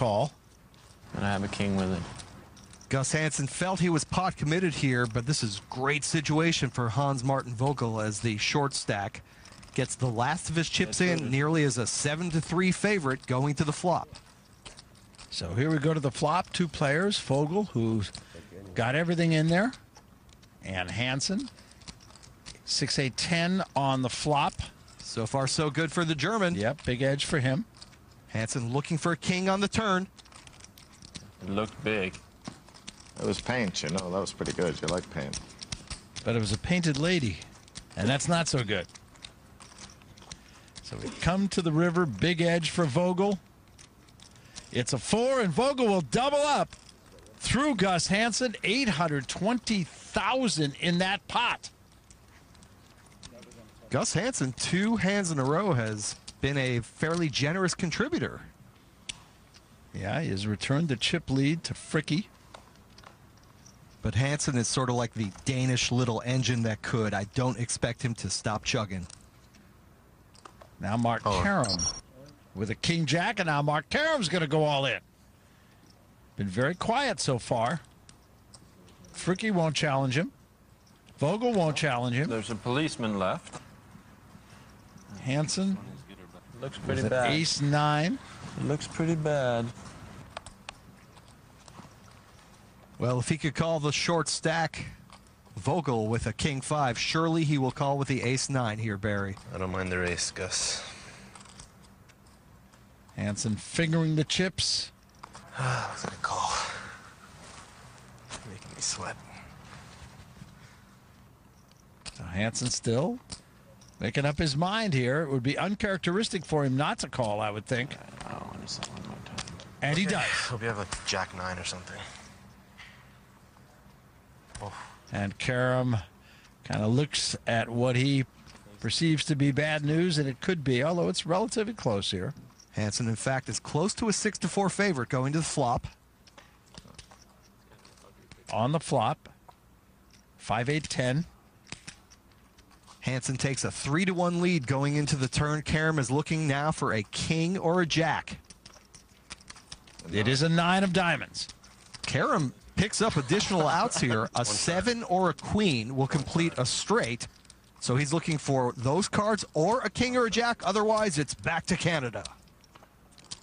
call. And I have a king with it. Gus Hansen felt he was pot committed here, but this is great situation for Hans Martin Vogel as the short stack gets the last of his chips in, nearly as a 7-3 favorite going to the flop. So here we go to the flop. Two players, Vogel, who's got everything in there, and Hansen. 6-8-10 on the flop. So far, so good for the German. Yep, big edge for him. Hansen looking for a king on the turn. It looked big. It was paint, you know. That was pretty good. You like paint. But it was a painted lady, and that's not so good. So we come to the river, big edge for Vogel. It's a 4, and Vogel will double up through Gus Hansen. 820,000 in that pot. Gus Hansen, 2 hands in a row, has been a fairly generous contributor. Yeah, he has returned the chip lead to Fricke. But Hansen is sort of like the Danish little engine that could. I don't expect him to stop chugging. Now Mark Karam with a king jack, and now Mark Karam's going to go all in. Been very quiet so far. Fricke won't challenge him. Vogel won't challenge him. There's a policeman left. Hansen Looks pretty with an bad. ace-9. It looks pretty bad. Well, if he could call the short stack, Vogel with a king-5, surely he will call with the ace-9 here, Barry. I don't mind the race, Gus. Hansen fingering the chips. I was gonna call. Making me sweat. So Hansen still making up his mind here. It would be uncharacteristic for him not to call, I would think. I don't want to say one more time. And he does. Hope you have like Jack 9 or something. Oh. And Karam kind of looks at what he perceives to be bad news, and it could be, although it's relatively close here. Hansen, in fact, is close to a 6-4 favorite going to the flop. On the flop, 5-8-10. Hansen takes a 3-1 lead going into the turn. Karam is looking now for a king or a jack. It is a 9 of diamonds. Karam picks up additional outs here. A 7 or a queen will complete a straight. So he's looking for those cards or a king or a jack. Otherwise, it's back to Canada.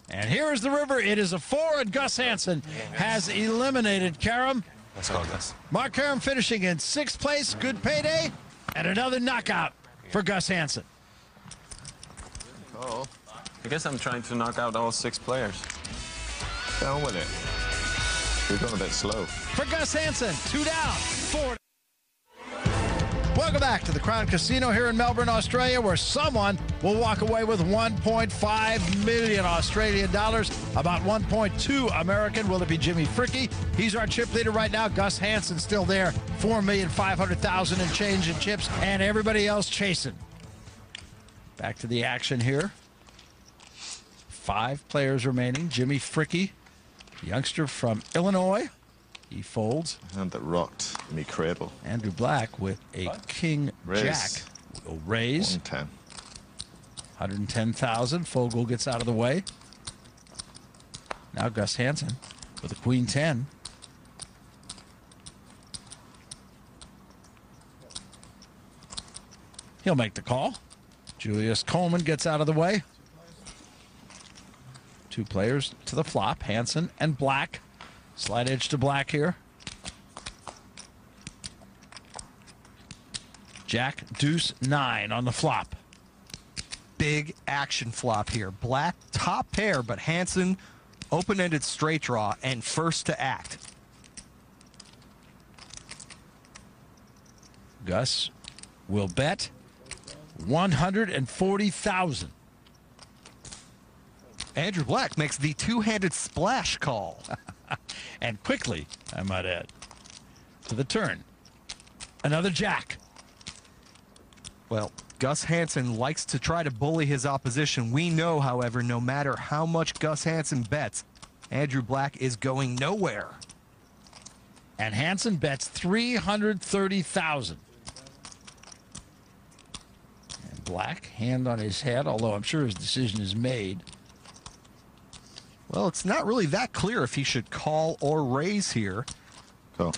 And here is the river. It is a 4, and Gus Hansen has eliminated Karam. Let's go, Gus. Mark Karam finishing in 6th place. Good payday. And another knockout for Gus Hansen. Oh, I guess I'm trying to knock out all 6 players. down with it. We're going a bit slow. For Gus Hansen, 2 down, 4. Welcome back to the Crown Casino here in Melbourne, Australia, where someone will walk away with 1.5 million Australian dollars, about 1.2 American. Will it be Jimmy Fricke? He's our chip leader right now. Gus Hansen still there, 4,500,000 and change in chips, and everybody else chasing. Back to the action here. 5 players remaining. Jimmy Fricke, youngster from Illinois. He folds. Hand that rocked me cradle. Andrew Black with a king Raise. jack will raise. 110. 110,000. Vogel gets out of the way. Now Gus Hansen with a queen 10. He'll make the call. Julius Coleman gets out of the way. 2 players to the flop, Hansen and Black. Slight edge to Black here. Jack, deuce, 9 on the flop. Big action flop here. Black top pair, but Hansen open-ended straight draw and first to act. Gus will bet 140,000. Andrew Black makes the 2-handed splash call. And quickly, I might add, to the turn. Another jack. Well, Gus Hansen likes to try to bully his opposition. We know, however, no matter how much Gus Hansen bets, Andrew Black is going nowhere. And Hansen bets 330,000. And Black, hand on his head, although I'm sure his decision is made. Well, it's not really that clear if he should call or raise here. Call.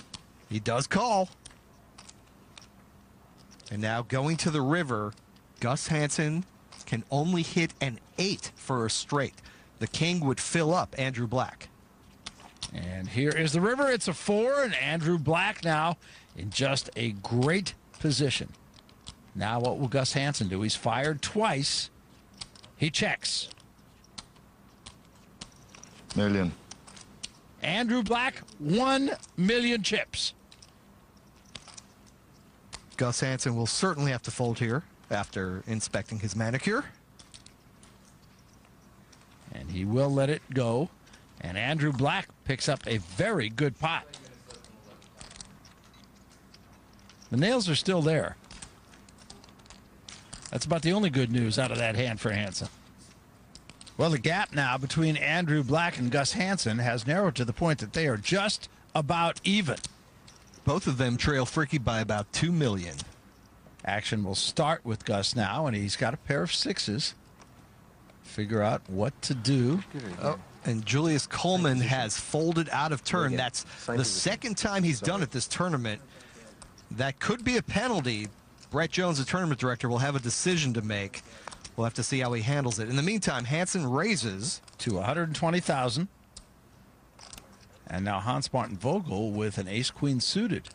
He does call. And now going to the river, Gus Hansen can only hit an 8 for a straight. The king would fill up Andrew Black. And here is the river. It's a 4, and Andrew Black now in just a great position. Now what will Gus Hansen do? He's fired twice. He checks. Million. Andrew Black, 1 million chips. Gus Hansen will certainly have to fold here after inspecting his manicure. And he will let it go. And Andrew Black picks up a very good pot. The nails are still there. That's about the only good news out of that hand for Hansen. Well, the gap now between Andrew Black and Gus Hansen has narrowed to the point that they are just about even. Both of them trail Fricke by about 2 million. Action will start with Gus now, and he's got a pair of 6s. Figure out what to do. Oh, and Julius Coleman has folded out of turn. That's the second time he's done it this tournament. That could be a penalty. Brett Jones, the tournament director, will have a decision to make. We'll have to see how he handles it. In the meantime, Hansen raises to 120,000. And now Hans-Martin Vogel with an ace-queen suited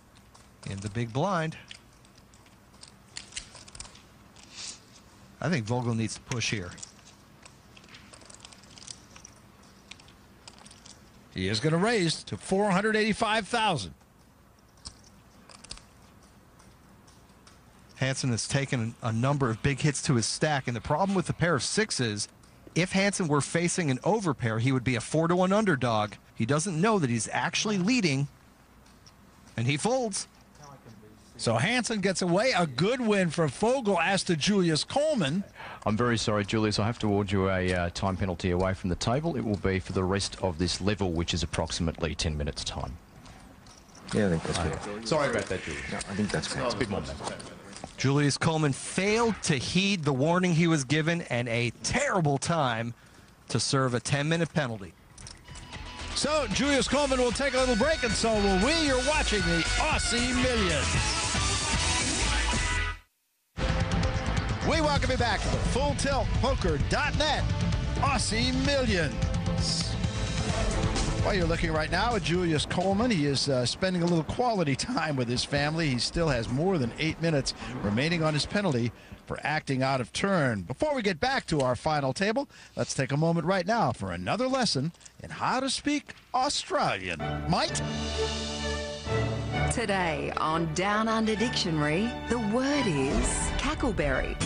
in the big blind. I think Vogel needs to push here. He is going to raise to 485,000. Hansen has taken a number of big hits to his stack, and the problem with the pair of 6s, if Hansen were facing an overpair, he would be a 4-1 underdog. He doesn't know that he's actually leading, and he folds. So Hansen gets away. A good win for Vogel as to Julius Coleman. I'm very sorry, Julius. I have to award you a time penalty away from the table. It will be for the rest of this level, which is approximately 10 minutes' time. Yeah, I think that's good. Sorry about that, Julius. No, I think that's good. It's a bit more than that. Julius Coleman failed to heed the warning he was given, and a terrible time to serve a 10-minute penalty. So Julius Coleman will take a little break, and so will we. You're watching the Aussie Millions. We welcome you back to the FullTiltPoker.net Aussie Millions. While you're looking right now at Julius Coleman, he is spending a little quality time with his family. He still has more than 8 minutes remaining on his penalty for acting out of turn. Before we get back to our final table, let's take a moment right now for another lesson in how to speak Australian. Mike? Today on Down Under Dictionary, the word is cackleberry.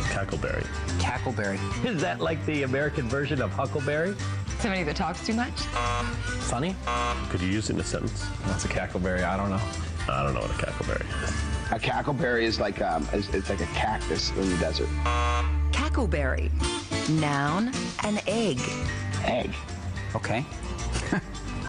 Cackleberry. Cackleberry. Is that like the American version of huckleberry? Somebody that talks too much? Funny? Could you use it in a sentence? What's a cackleberry? I don't know. I don't know what a cackleberry is. A cackleberry is like it's like a cactus in the desert. Cackleberry. Noun, an egg. Egg. Okay.